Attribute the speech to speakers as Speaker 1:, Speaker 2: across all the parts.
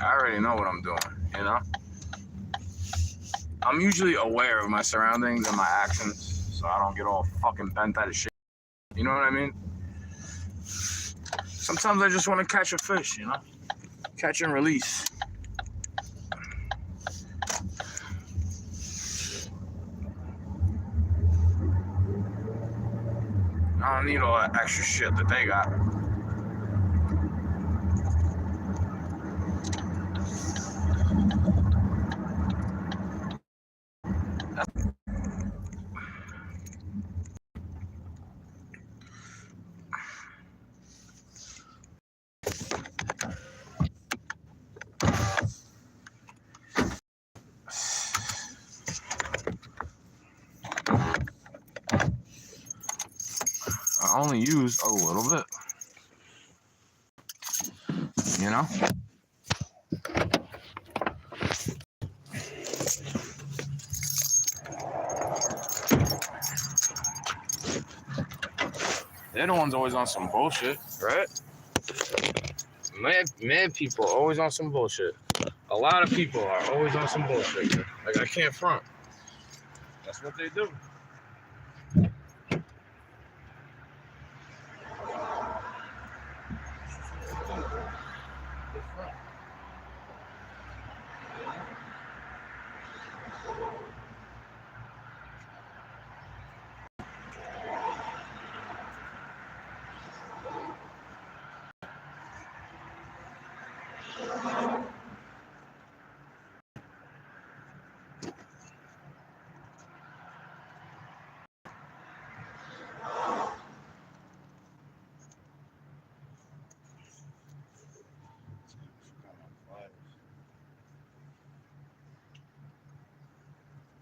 Speaker 1: I already know what I'm doing, you know? I'm usually aware of my surroundings and my actions, so I don't get all fucking bent out of shit. You know what I mean? Sometimes I just want to catch a fish, you know? Catch and release. I don't need all that extra shit that they got. I only use a little bit, you know? They're the ones always on some bullshit, right? Mad people are always on some bullshit. A lot of people are always on some bullshit. Like, I can't front. That's what they do.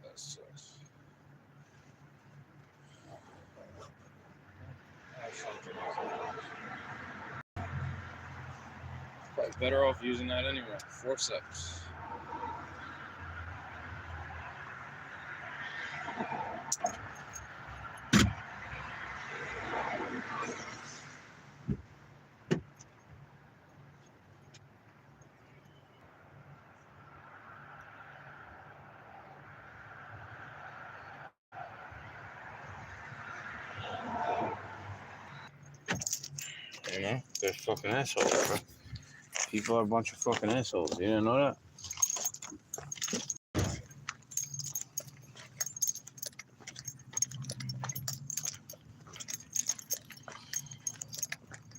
Speaker 1: That sucks. Probably better off using that anyway. Forceps. You know? They're fucking assholes, bro. People are a bunch of fucking assholes. You didn't know that?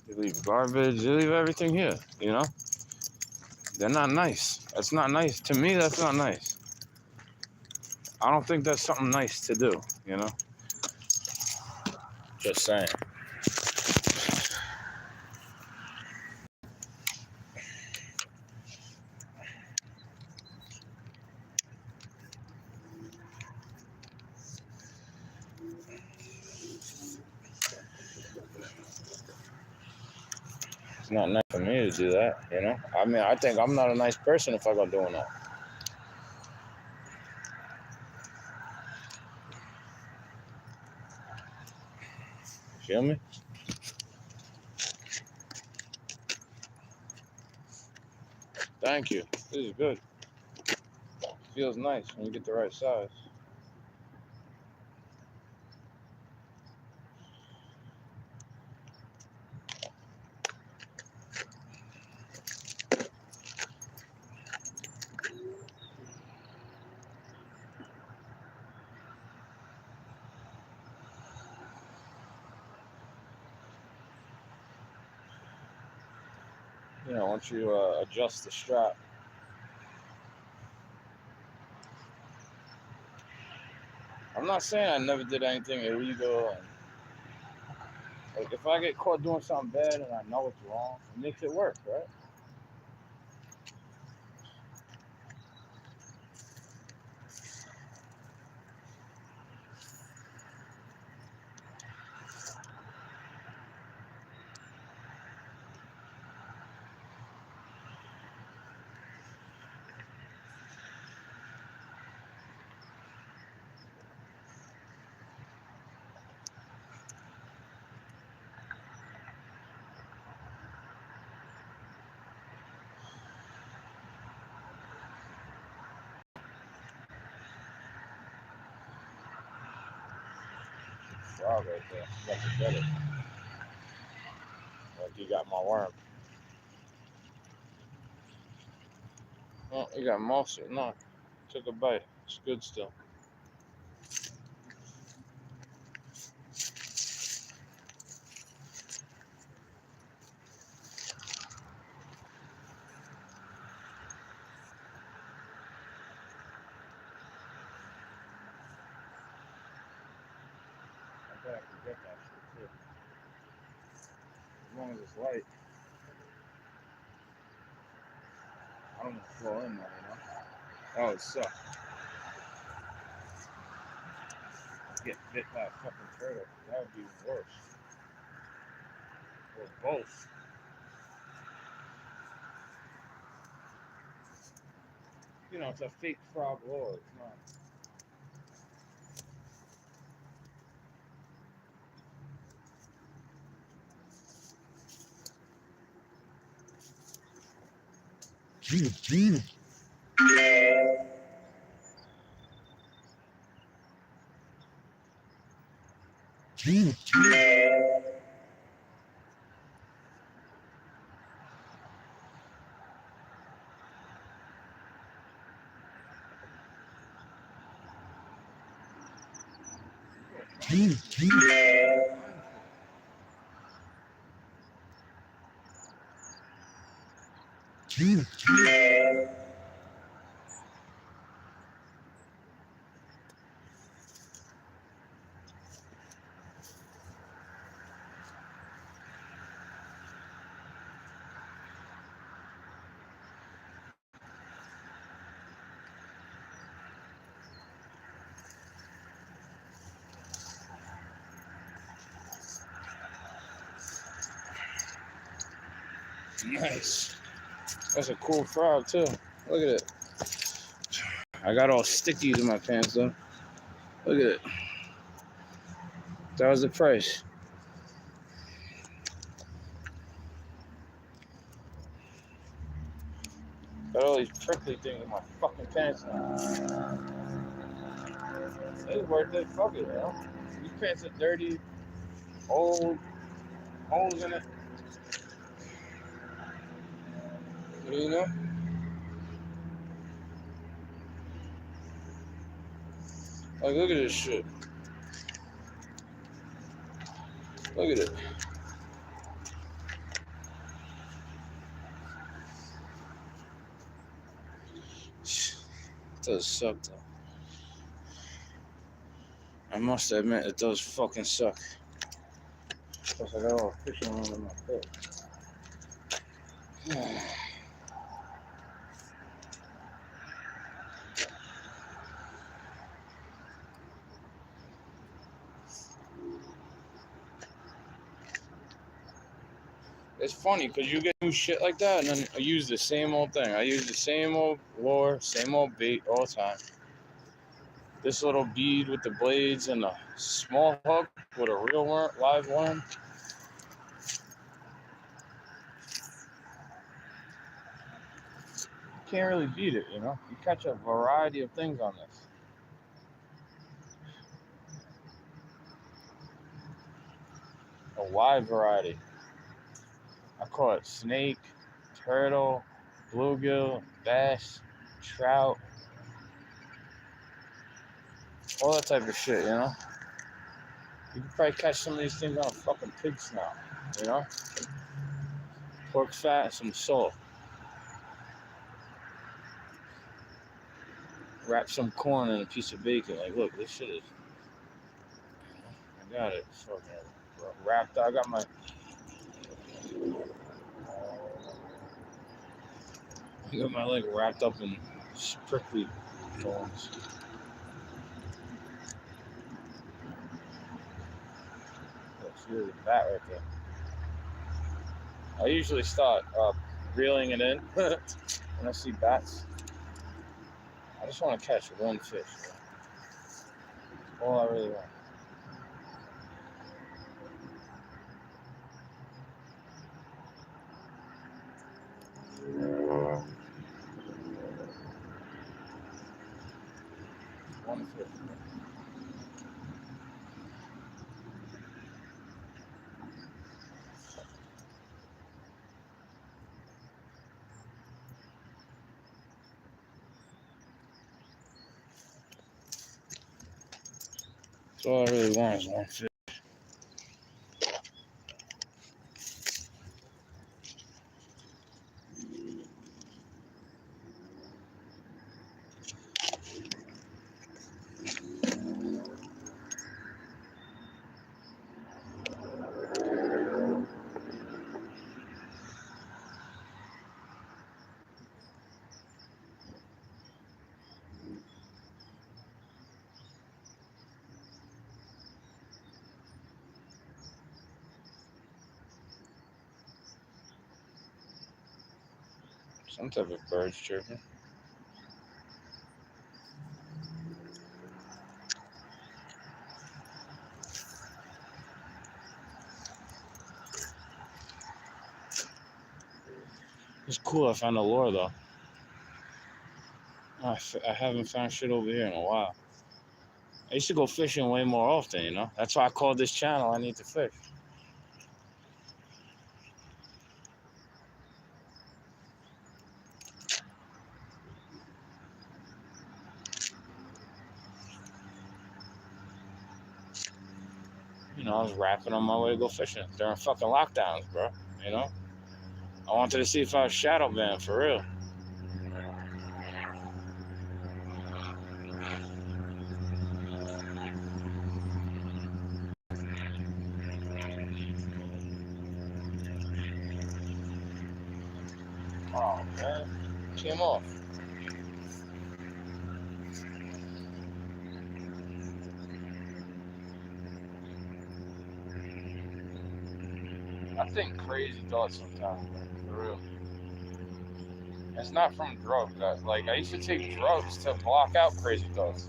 Speaker 1: They leave garbage. They leave everything here, you know? They're not nice. That's not nice. To me, that's not nice. I don't think that's something nice to do, you know? Just saying. It's not nice for me to do that, you know? I mean, I think I'm not a nice person if I go doing that. Feel me? Thank you. This is good. Feels nice when you get the right size. You know, once you adjust the strap, I'm not saying I never did anything illegal. And, like, if I get caught doing something bad and I know it's wrong, it makes it work, right? frog right there. Got to get it. Like you got my worm. Oh, you got moss. No, took a bite. It's good still. I bet I can get that shit too. As long as it's light. I don't want to fall in there, you know? Oh, it sucks. Get bit by a fucking turtle. That would be worse. Or both. You know, it's a fake frog lore. It's not. Nice. That's a cool frog too. Look at it. I got all stickies in my pants though. Look at it. That was the price. Got all these prickly things in my fucking pants now. It's worth it. Fuck it, yo. These pants are dirty, old, holes in it. You know? Like, look at this shit. Look at it. It does suck though. I must admit, it does fucking suck. Plus, I got all the fishing on my foot. It's funny because you get new shit like that, and then I use the same old thing. I use the same old lure, same old bait all the time. This little bead with the blades and a small hook with a real worm, live worm. Can't really beat it, you know? You catch a variety of things on this. A wide variety. I caught snake, turtle, bluegill, bass, trout, all that type of shit, you know? You can probably catch some of these things on a fucking pig snout, you know? Pork fat and some salt. Wrap some corn in a piece of bacon. Like, look, this shit is. I got it. So wrapped. I got my. I got my leg wrapped up in prickly thorns. That's really the bat right there. I usually start reeling it in when I see bats. I just want to catch one fish. That's all I really want. One fish. That's all I really want is one fish. Some type of birds chirping. It's cool. I found a lure though. I haven't found shit over here in a while. I used to go fishing way more often, you know. That's why I called this channel I Need to Fish. You know, I was rapping on my way to go fishing during fucking lockdowns, bro. You know? I wanted to see if I was shadow banned for real. Oh, man. Came off. I think crazy thoughts sometimes, for real. It's not from drugs. Like, I used to take drugs to block out crazy thoughts.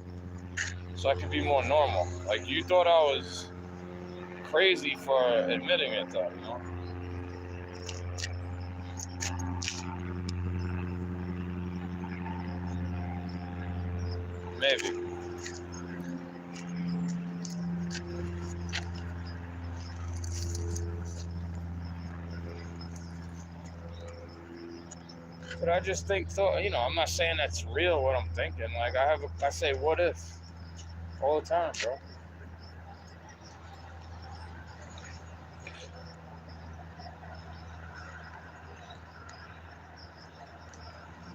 Speaker 1: So I could be more normal. Like, you thought I was crazy for admitting it, though, you know? Maybe. But I just think, you know, I'm not saying that's real what I'm thinking. Like, I say, what if? All the time, bro.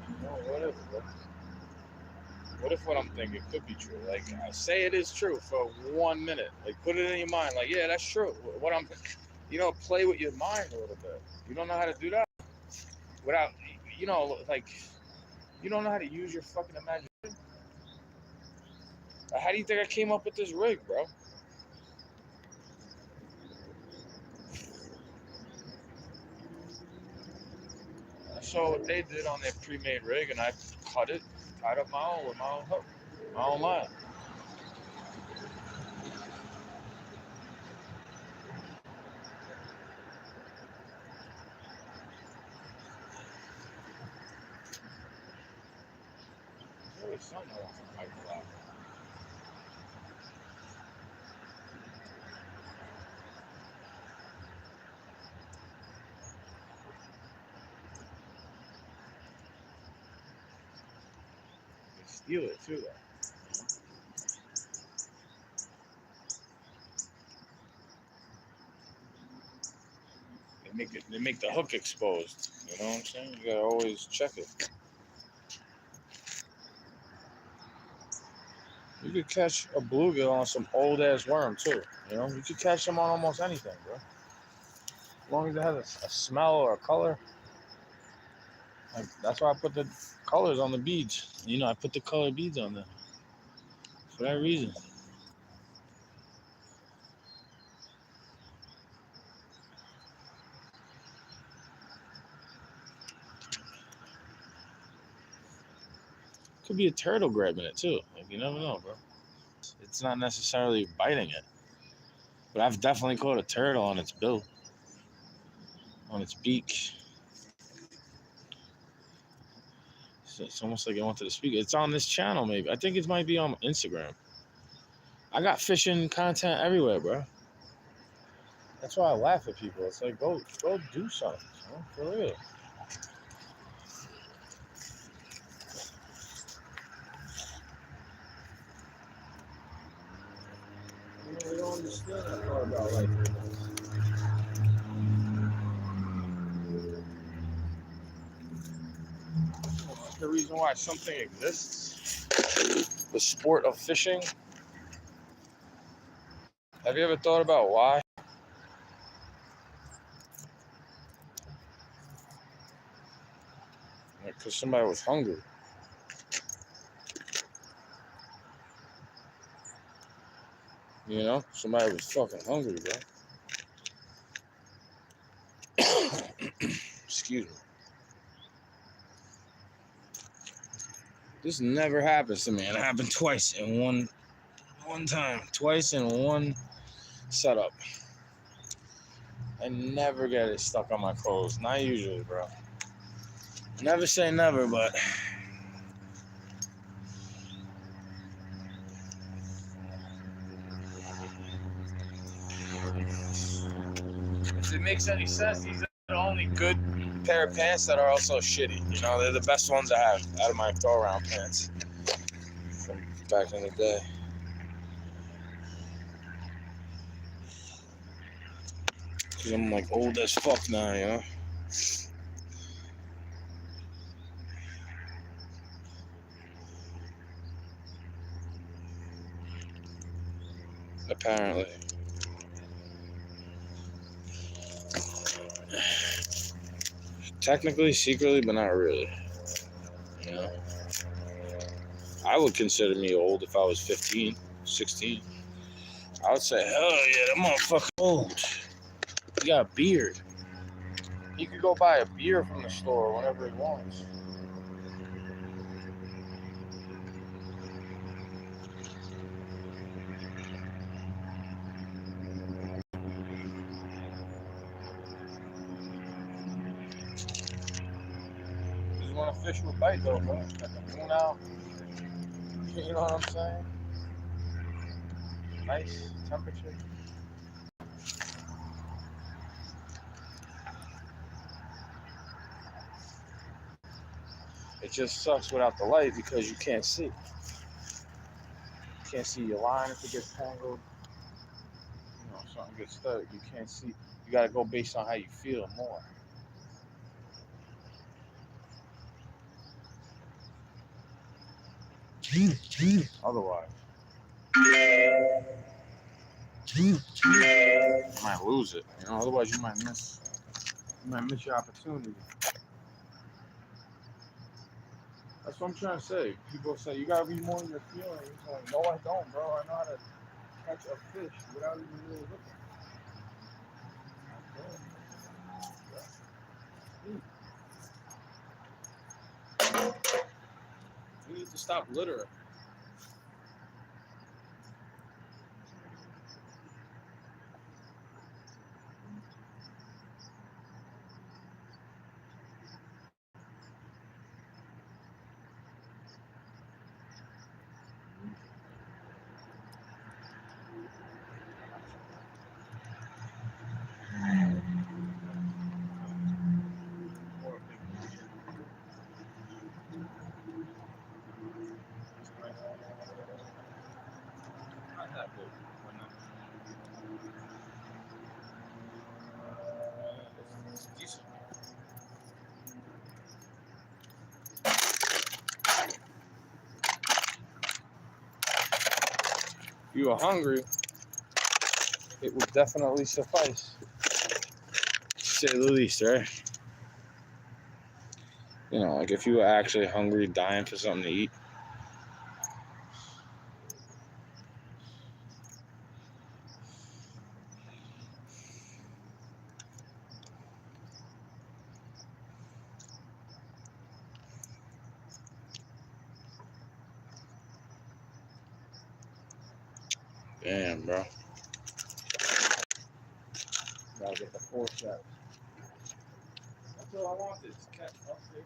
Speaker 1: You know, what if, bro? What if what I'm thinking could be true? Like, I say it is true for 1 minute. Like, put it in your mind. Like, yeah, that's true. What I'm, you know, play with your mind a little bit. You don't know how to do that without, you know, like, you don't know how to use your fucking imagination. How do you think I came up with this rig, bro? I saw what they did on their pre-made rig, and I cut it, tied up my own with my own hook, my own line. There's always something I want to fight about. They steal it too, though. They make the hook exposed. You know what I'm saying? You gotta always check it. You could catch a bluegill on some old ass worm too. You know, you could catch them on almost anything, bro. As long as it has a smell or a color. Like, that's why I put the colors on the beads. You know, I put the color beads on them for that reason. Could be a turtle grabbing it too. Like, you never know, bro. It's not necessarily biting it, but I've definitely caught a turtle on its bill, on its beak. So it's almost like it wanted to speak. It's on this channel, maybe. I think it might be on Instagram. I got fishing content everywhere, bro. That's why I laugh at people. It's like, go do something, you know, for real. the reason why something exists? The sport of fishing. Have you ever thought about why? Because somebody was hungry. You know? Somebody was fucking hungry, bro. Excuse me. This never happens to me. It happened twice in one time. Twice in one setup. I never get it stuck on my clothes. Not usually, bro. Never say never, but if it makes any sense, these are the only good pair of pants that are also shitty. You know, they're the best ones I have out of my throw-around pants from back in the day. Because I'm like old as fuck now, you know? Apparently. Technically, secretly, but not really. You know? I would consider me old if I was 15, 16. I would say, hell yeah, that motherfucker old. He got a beard. He could go buy a beer from the store whenever he wants. Just want to fish with bite though, bro. Got the moon out. You know what I'm saying? Nice temperature. It just sucks without the light because you can't see. You can't see your line if it gets tangled. You know, something gets stuck. You can't see. You gotta go based on how you feel more. Otherwise, you might lose it. You know, otherwise you might miss your opportunity. That's what I'm trying to say. People say you gotta be more in your feelings. Like, no, I don't, bro. I know how to catch a fish without even really looking. We need to stop littering. Not that good. It's decent. If you are hungry, it will definitely suffice. To say the least, right? You know, like if you were actually hungry, dying for something to eat. Damn, bro. Gotta get the 4 shot. That's all I wanted. To catch up fish.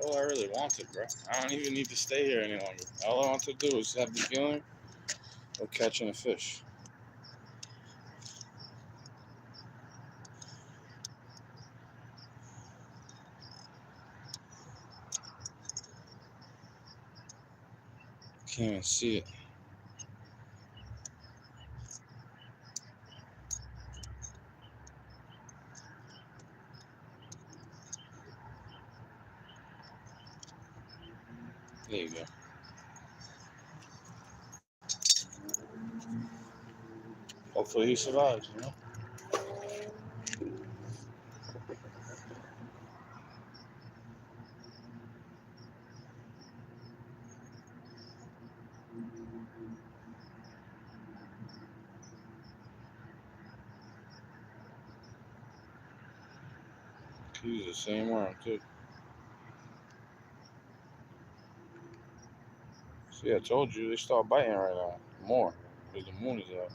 Speaker 1: all I really wanted, bro. I don't even need to stay here any longer. All I want to do is have the feeling of catching a fish. Can't even see it. There you go. Hopefully he survives, you know? He's the same worm, too. See, I told you, they start biting right now. More. Because the moon is out.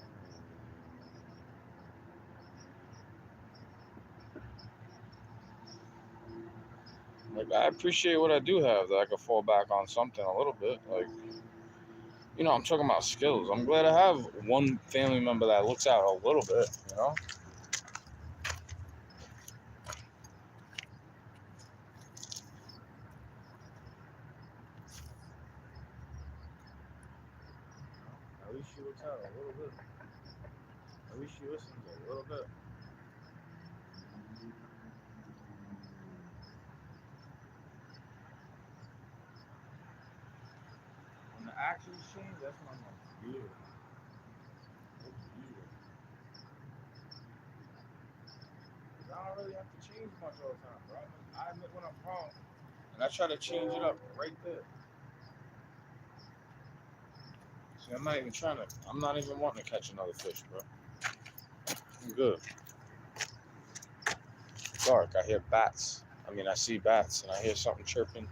Speaker 1: Like, I appreciate what I do have, that I can fall back on something a little bit. Like, you know, I'm talking about skills. I'm glad I have one family member that looks out a little bit, you know? At least she looks out a little bit. At least she listens a little bit. When the actions change, that's when I'm like, yeah. I don't really have to change much all the time, bro. I admit when I'm wrong, and I try to change it up right there. See, I'm not even wanting to catch another fish, bro. I'm good. Dark, I hear bats. I see bats, and I hear something chirping,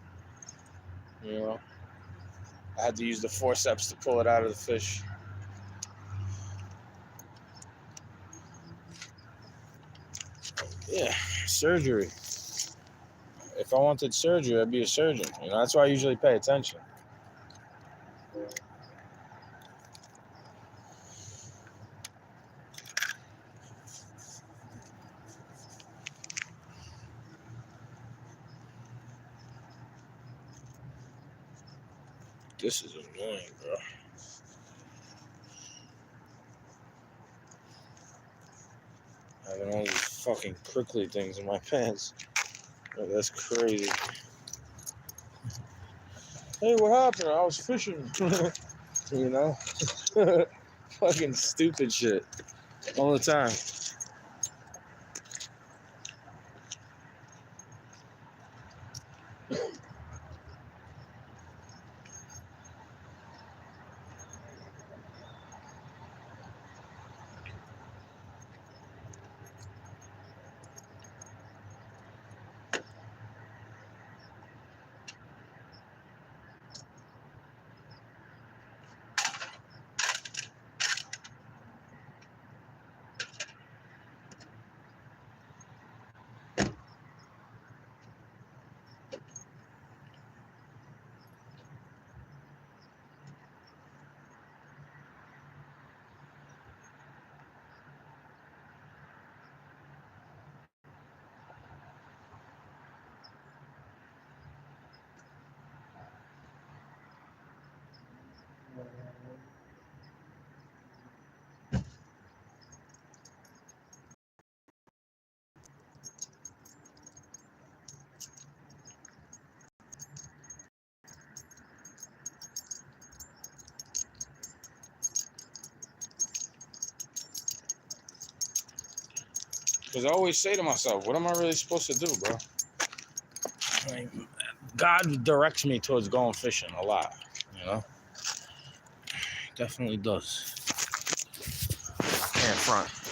Speaker 1: you know? I had to use the forceps to pull it out of the fish. Yeah, surgery. If I wanted surgery, I'd be a surgeon. You know, that's why I usually pay attention. This is annoying, bro. Having all these fucking prickly things in my pants. Oh, that's crazy. Hey, what happened? I was fishing. You know? Fucking stupid shit. All the time. Because I always say to myself, what am I really supposed to do, bro? Like, God directs me towards going fishing a lot, you know? Definitely does. I can't front.